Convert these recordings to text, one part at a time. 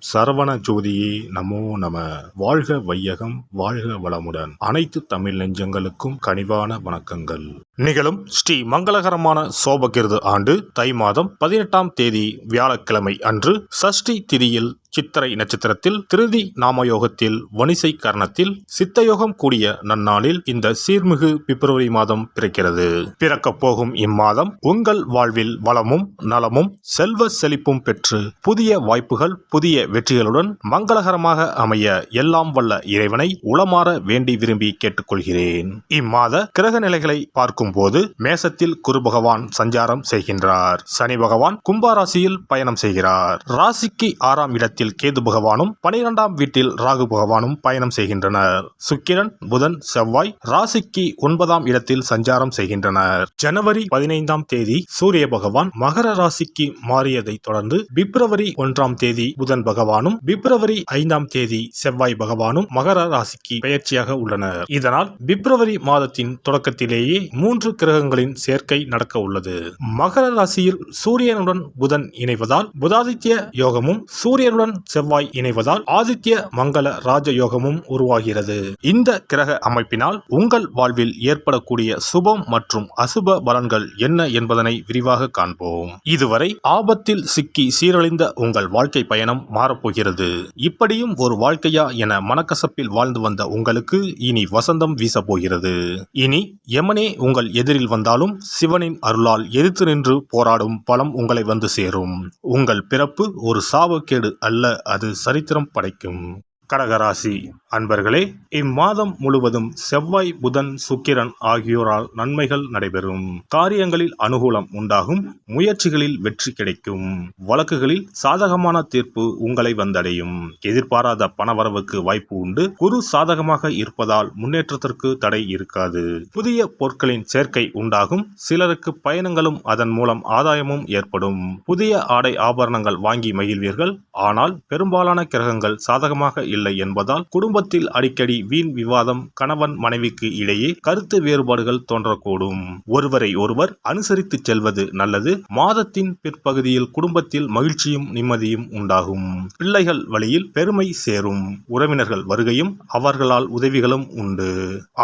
சரவண ஜோதியே நமோ நம. வாழ்க வையகம், வாழ்க வளமுடன். அனைத்து தமிழ் நெஞ்சங்களுக்கும் கனிவான வணக்கங்கள். நிகழும் ஸ்ரீ மங்களகரமான சோபகிருது ஆண்டு தை மாதம் 18ஆம் தேதி வியாழக்கிழமை அன்று சஷ்டி திதியில் சித்திரை நட்சத்திரத்தில் திருதி நாமயோகத்தில் வணிசை கரணத்தில் சித்தயோகம் கூடிய நன்னாளில் இந்த சீர்மிகு பிப்ரவரி மாதம் பிறக்கிறது. பிறக்கப் போகும் இம்மாதம் உங்கள் வாழ்வில் வளமும் நலமும் செல்வ செழிப்பும் பெற்று புதிய வாய்ப்புகள் புதிய வெற்றிகளுடன் மங்களகரமாக அமைய எல்லாம் வல்ல இறைவனை உளமாற வேண்டி விரும்பி கேட்டுக்கொள்கிறேன். இம்மாத கிரக நிலைகளை பார்க்கும் போது மேசத்தில் குரு பகவான் சஞ்சாரம் செய்கின்றார். சனி பகவான் கும்பராசியில் பயணம் செய்கிறார். ராசிக்கு 6ஆம் இடத்தில் கேது பகவானும் 12ஆம் வீட்டில் ராகு பகவானும் பயணம் செய்கின்றனர். சுக்கிரன் புதன் செவ்வாய் ராசிக்கு 9ஆம் இடத்தில் சஞ்சாரம் செய்கின்றனர். ஜனவரி 15ஆம் தேதி சூரிய பகவான் மகர ராசிக்கு மாறியதை தொடர்ந்து பிப்ரவரி 1ஆம் தேதி புதன் பகவானும் பிப்ரவரி 5ஆம் தேதி செவ்வாய் பகவானும் மகர ராசிக்கு பெயர்ச்சியாக உள்ளனர். இதனால் பிப்ரவரி மாதத்தின் தொடக்கத்திலேயே 3 கிரகங்களின் சேர்க்கை நடக்க உள்ளது. மகர ராசியில் சூரியனுடன் புதன் இணைவதால் புதாதித்ய யோகமும் சூரியனுடன் செவ்வாய் இணைவதால் ஆதித்ய மங்கள ராஜயோகமும் உருவாகிறது. இந்த கிரக அமைப்பினால் உங்கள் வாழ்வில் ஏற்படக்கூடிய சுபம் மற்றும் அசுப பலன்கள் என்ன என்பதனை விரிவாக காண்போம். இதுவரை ஆபத்தில் சிக்கி சீரழிந்த உங்கள் வாழ்க்கை பயணம் மாறப்போகிறது. இப்படியும் ஒரு வாழ்க்கையா என மனக்கசப்பில் வாழ்ந்து வந்த உங்களுக்கு இனி வசந்தம் வீசப்போகிறது. இனி யமனே உங்கள் எதிரில் வந்தாலும் சிவனின் அருளால் எதிர்த்து நின்று போராடும் பலம் உங்களை வந்து சேரும். உங்கள் பிறப்பு ஒரு சாபக்கேடு அல்ல, அது சரித்திரம் படைக்கும். கடகராசி அன்பர்களே, இம்மாதம் முழுவதும் செவ்வாய் புதன் சுக்கிரன் ஆகியோரால் நன்மைகள் நடைபெறும். காரியங்களில் அனுகூலம் உண்டாகும். முயற்சிகளில் வெற்றி கிடைக்கும். வழக்குகளில் சாதகமான தீர்ப்பு உங்களை வந்தடையும். எதிர்பாராத பணவரவுக்கு வாய்ப்பு உண்டு. குரு சாதகமாக இருப்பதால் முன்னேற்றத்திற்கு தடை இருக்காது. புதிய பொருட்களின் சேர்க்கை உண்டாகும். சிலருக்கு பயணங்களும் அதன் மூலம் ஆதாயமும் ஏற்படும். புதிய ஆடை ஆபரணங்கள் வாங்கி மகிழ்வீர்கள். ஆனால் பெரும்பாலான கிரகங்கள் சாதகமாக இல்லை என்பதால் குடும்பத்தில் அடிக்கடி வீண் விவாதம், கணவன் மனைவிக்கு இடையே கருத்து வேறுபாடுகள் தோன்றக்கூடும். ஒருவரை ஒருவர் அனுசரித்து செல்வது நல்லது. மாதத்தின் பிற்பகுதியில் குடும்பத்தில் மகிழ்ச்சியும் நிம்மதியும் உண்டாகும். பிள்ளைகள் வழியில் பெருமை சேரும். உறவினர்கள் வருகையும் அவர்களால் உதவிகளும் உண்டு.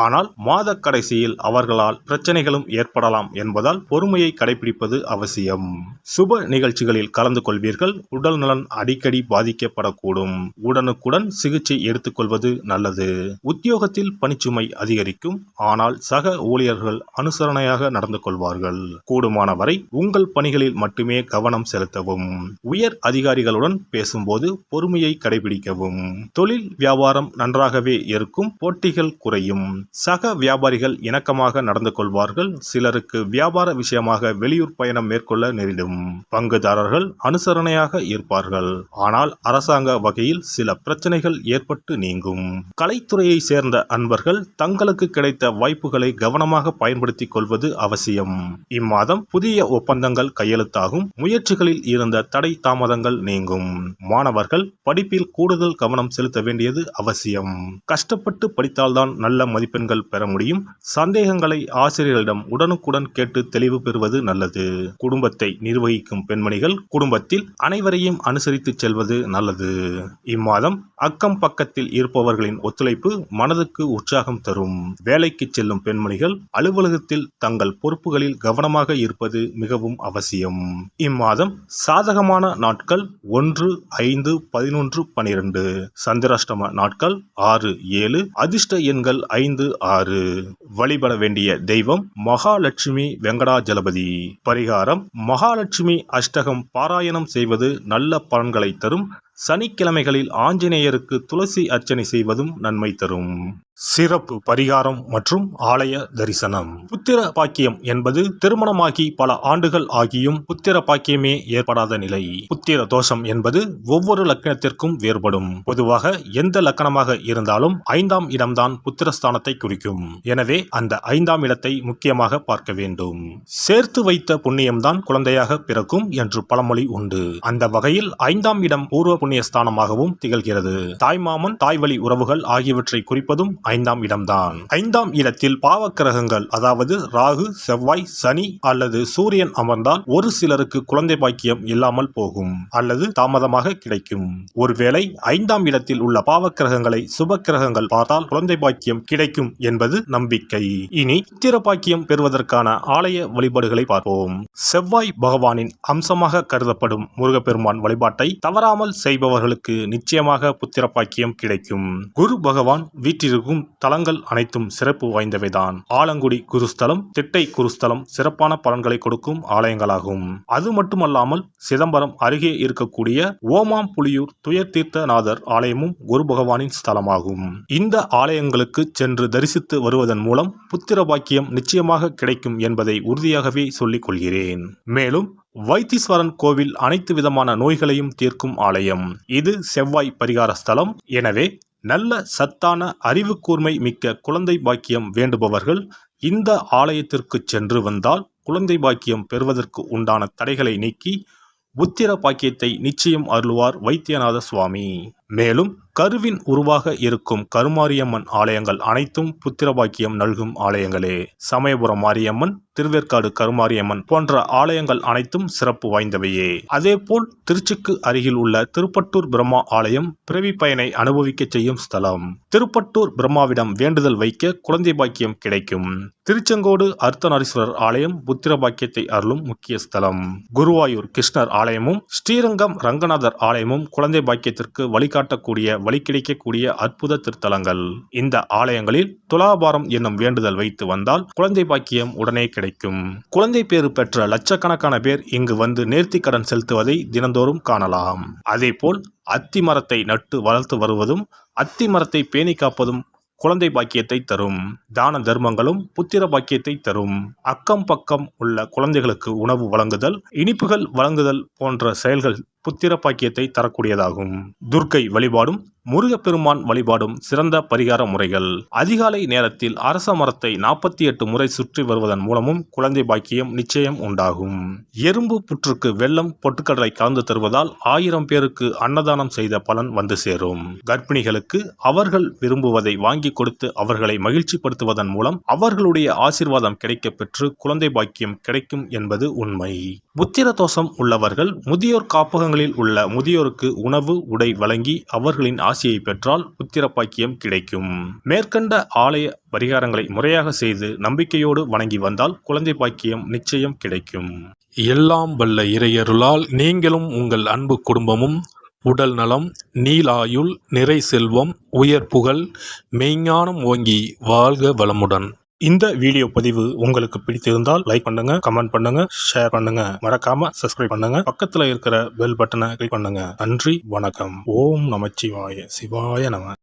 ஆனால் மாத கடைசியில் அவர்களால் பிரச்சனைகளும் ஏற்படலாம் என்பதால் பொறுமையை கடைபிடிப்பது அவசியம். சுப நிகழ்ச்சிகளில் கலந்து கொள்வீர்கள். உடல் நலன் அடிக்கடி பாதிக்கப்படக்கூடும். உடனுக்குடன் சிகிச்சை எடுத்துக்கொள்வது நல்லது. உத்தியோகத்தில் பணிச்சுமை அதிகரிக்கும். ஆனால் சக ஊழியர்கள் அனுசரணையாக நடந்து கொள்வார்கள். கூடுமான வரை உங்கள் பணிகளில் மட்டுமே கவனம் செலுத்தவும். உயர் அதிகாரிகளுடன் பேசும்போது பொறுமையை கடைபிடிக்கவும். தொழில் வியாபாரம் நன்றாகவே இருக்கும். போட்டிகள் குறையும். சக வியாபாரிகள் இணக்கமாக நடந்து கொள்வார்கள். சிலருக்கு வியாபார விஷயமாக வெளியூர் பயணம் மேற்கொள்ள நேரிடும். பங்குதாரர்கள் அனுசரணையாக இருப்பார்கள். ஆனால் அரசாங்க வகையில் சில பிரச்சனைகள் ஏற்பட்டு நீங்கும். கலைத்துறையை சேர்ந்த அன்பர்கள் தங்களுக்கு கிடைத்த வாய்ப்புகளை கவனமாக பயன்படுத்திக் கொள்வது அவசியம். இம்மாதம் புதிய ஒப்பந்தங்கள் கையெழுத்தாகும். முயற்சிகளில் இருந்த தடை தாமதங்கள் நீங்கும். மாணவர்கள் படிப்பில் கூடுதல் கவனம் செலுத்த வேண்டியது அவசியம். கஷ்டப்பட்டு படித்தால்தான் நல்ல மதிப்பெண்கள் பெற முடியும். சந்தேகங்களை ஆசிரியர்களிடம் உடனுக்குடன் கேட்டு தெளிவு பெறுவது நல்லது. குடும்பத்தை நிர்வகிக்கும் பெண்மணிகள் குடும்பத்தில் அனைவரையும் அனுசரித்து செல்வது நல்லது. இம்மாதம் அக்கம் பக்கத்தில் இருப்பவர்களின் ஒத்துழைப்பு மனதுக்கு உற்சாகம் தரும். வேலைக்கு செல்லும் பெண்மணிகள் அலுவலகத்தில் தங்கள் பொறுப்புகளில் கவனமாக இருப்பது மிகவும் அவசியம். இம்மாதம் சாதகமான நாட்கள் 1, 5, 11, 12. சந்திராஷ்டம நாட்கள் 6, 7. அதிர்ஷ்ட எண்கள் 5, 6. வழிபட வேண்டிய தெய்வம் மகாலட்சுமி வெங்கடாஜலபதி. பரிகாரம்: மகாலட்சுமி அஷ்டகம் பாராயணம் செய்வது நல்ல பலன்களை தரும். சனிக்கிழமைகளில் ஆஞ்சநேயருக்கு துளசி அர்ச்சனை செய்வதும் நன்மை தரும். சிறப்பு பரிகாரம் மற்றும் ஆலய தரிசனம். புத்திர பாக்கியம் என்பது திருமணமாகி பல ஆண்டுகள் ஆகியும் புத்திர பாக்கியமே ஏற்படாத நிலை. புத்திர தோஷம் என்பது ஒவ்வொரு லக்கணத்திற்கும் வேறுபடும். பொதுவாக எந்த லக்கணமாக இருந்தாலும் 5ஆம் இடம்தான் புத்திரஸ்தானத்தை குறிக்கும். எனவே அந்த 5ஆம் இடத்தை முக்கியமாக பார்க்க வேண்டும். சேர்த்து வைத்த புண்ணியம்தான் குழந்தையாக பிறக்கும் என்று பழமொழி உண்டு. அந்த வகையில் 5ஆம் இடம் பூர்வ புண்ணிய ஸ்தானமாகவும் திகழ்கிறது. தாய்மாமன், தாய்வழி உறவுகள் ஆகியவற்றை குறிப்பதும் 5ஆம் இடம்தான். 5ஆம் இடத்தில் பாவக்கிரகங்கள், அதாவது ராகு, செவ்வாய், சனி அல்லது சூரியன் அமர்ந்தால் ஒரு சிலருக்கு குழந்தை பாக்கியம் இல்லாமல் போகும் அல்லது தாமதமாக கிடைக்கும். ஒருவேளை 5ஆம் இடத்தில் உள்ள பாவக்கிரகங்களை சுப கிரகங்கள் பார்த்தால் குழந்தை பாக்கியம் கிடைக்கும் என்பது நம்பிக்கை. இனி புத்திர பாக்கியம் பெறுவதற்கான ஆலய வழிபாடுகளை பார்ப்போம். செவ்வாய் பகவானின் அம்சமாக கருதப்படும் முருகப்பெருமான் வழிபாட்டை தவறாமல் செய்பவர்களுக்கு நிச்சயமாக புத்திர பாக்கியம் கிடைக்கும். குரு பகவான் வீற்றிருக்கும் தலங்கள் அனைத்தும் சிறப்பு வாய்ந்தவைதான். ஆலங்குடி குருஸ்தலம், திட்டை குருஸ்தலம் சிறப்பான பலன்களை கொடுக்கும் ஆலயங்களாகும். அது மட்டுமல்லாமல் சிதம்பரம் அருகே இருக்கக்கூடிய ஓமாம்புலியூர் துயர்தீர்த்தநாதர் ஆலயமும் குரு பகவானின் ஸ்தலமாகும். இந்த ஆலயங்களுக்கு சென்று தரிசித்து வருவதன் மூலம் புத்திர பாக்கியம் நிச்சயமாக கிடைக்கும் என்பதை உறுதியாகவே சொல்லிக் கொள்கிறேன். மேலும் வைத்தீஸ்வரன் கோவில் அனைத்து விதமான நோய்களையும் தீர்க்கும் ஆலயம். இது செவ்வாய் பரிகார ஸ்தலம். எனவே நல்ல சத்தான அறிவு கூர்மை மிக்க குழந்தை பாக்கியம் வேண்டுபவர்கள் இந்த ஆலயத்திற்கு சென்று வந்தால் குழந்தை பாக்கியம் பெறுவதற்கு உண்டான தடைகளை நீக்கி புத்திர பாக்கியத்தை நிச்சயம் அருள்வார் வைத்தியநாத சுவாமி. மேலும் கருவின் உருவாக இருக்கும் கருமாரியம்மன் ஆலயங்கள் அனைத்தும் புத்திர பாக்கியம் நல்கும் ஆலயங்களே. சமயபுரம் மாரியம்மன், திருவேற்காடு கருமாரியம்மன் போன்ற ஆலயங்கள் அனைத்தும் சிறப்பு வாய்ந்தவையே. அதேபோல் திருச்சிக்கு அருகில் உள்ள திருப்பட்டூர் பிரம்மா ஆலயம் பிறவி பயனை அனுபவிக்க செய்யும் ஸ்தலம். திருப்பட்டூர் பிரம்மாவிடம் வேண்டுதல் வைக்க குழந்தை பாக்கியம் கிடைக்கும். திருச்செங்கோடு அர்த்தநாரீஸ்வரர் ஆலயம் புத்திர பாக்கியத்தை அருளும் முக்கிய ஸ்தலம். குருவாயூர் கிருஷ்ணர் ஆலயமும் ஸ்ரீரங்கம் ரங்கநாதர் ஆலயமும் குழந்தை பாக்கியத்திற்கு வழிகாட்டக்கூடிய வழி கிடைக்கக்கூடிய அற்புத திருத்தலங்கள். இந்த ஆலயங்களில் துலாபாரம் என்னும் வேண்டுதல் வைத்து வந்தால் குழந்தை பாக்கியம் உடனே கிடைக்கும். குழந்தை பேறு பெற்ற லட்சக்கணக்கான பேர் இங்கு வந்து நேர்த்தி கடன் செலுத்துவதை தினந்தோறும் காணலாம். அதேபோல் அத்தி மரத்தை நட்டு வளர்த்து வருவதும் அத்தி மரத்தை பேணி காப்பதும் குழந்தை பாக்கியத்தை தரும். தான தர்மங்களும் புத்திர பாக்கியத்தை தரும். அக்கம் பக்கம் உள்ள குழந்தைகளுக்கு உணவு வழங்குதல், இனிப்புகள் வழங்குதல் போன்ற செயல்கள் புத்திர பாக்கியத்தை தரக்கூடியதாகும். துர்க்கை வழிபாடும் முருகப்பெருமான் வழிபாடும் சிறந்த பரிகார முறைகள். அதிகாலை நேரத்தில் அரச மரத்தை 48 முறை சுற்றி வருவதன் மூலமும் குழந்தை பாக்கியம் நிச்சயம் உண்டாகும். எறும்பு புற்றுக்கு வெல்லம் பொட்டுக்கடலை கலந்து தருவதால் 1000 பேருக்கு அன்னதானம் செய்த பலன் வந்து சேரும். கர்ப்பிணிகளுக்கு அவர்கள் விரும்புவதை வாங்கி கொடுத்து அவர்களை மகிழ்ச்சிப்படுத்துவதன் மூலம் அவர்களுடைய ஆசீர்வாதம் கிடைக்க பெற்று குழந்தை பாக்கியம் கிடைக்கும் என்பது உண்மை. புத்திர தோஷம் உள்ளவர்கள் முதியோர் காப்பகங்களில் உள்ள முதியோருக்கு உணவு உடை வழங்கி அவர்களின் ஆசியை பெற்றால் புத்திர பாக்கியம் கிடைக்கும். மேற்கண்ட ஆலய பரிகாரங்களை முறையாக செய்து நம்பிக்கையோடு வணங்கி வந்தால் குழந்தை பாக்கியம் நிச்சயம் கிடைக்கும். எல்லாம் வல்ல இறையருளால் நீங்களும் உங்கள் அன்பு குடும்பமும் உடல் நலம், நீலாயுள், நிறை செல்வம், உயர் புகழ், மெய்ஞானம் ஓங்கி வாழ்க வளமுடன். இந்த வீடியோ பதிவு உங்களுக்கு பிடித்திருந்தால் லைக் பண்ணுங்க, கமெண்ட் பண்ணுங்க, ஷேர் பண்ணுங்க, மறக்காம சப்ஸ்கிரைப் பண்ணுங்க, பக்கத்துல இருக்கிற பெல் பட்டனை கிளிக் பண்ணுங்க. நன்றி, வணக்கம். ஓம் நமச்சிவாய, சிவாய நம.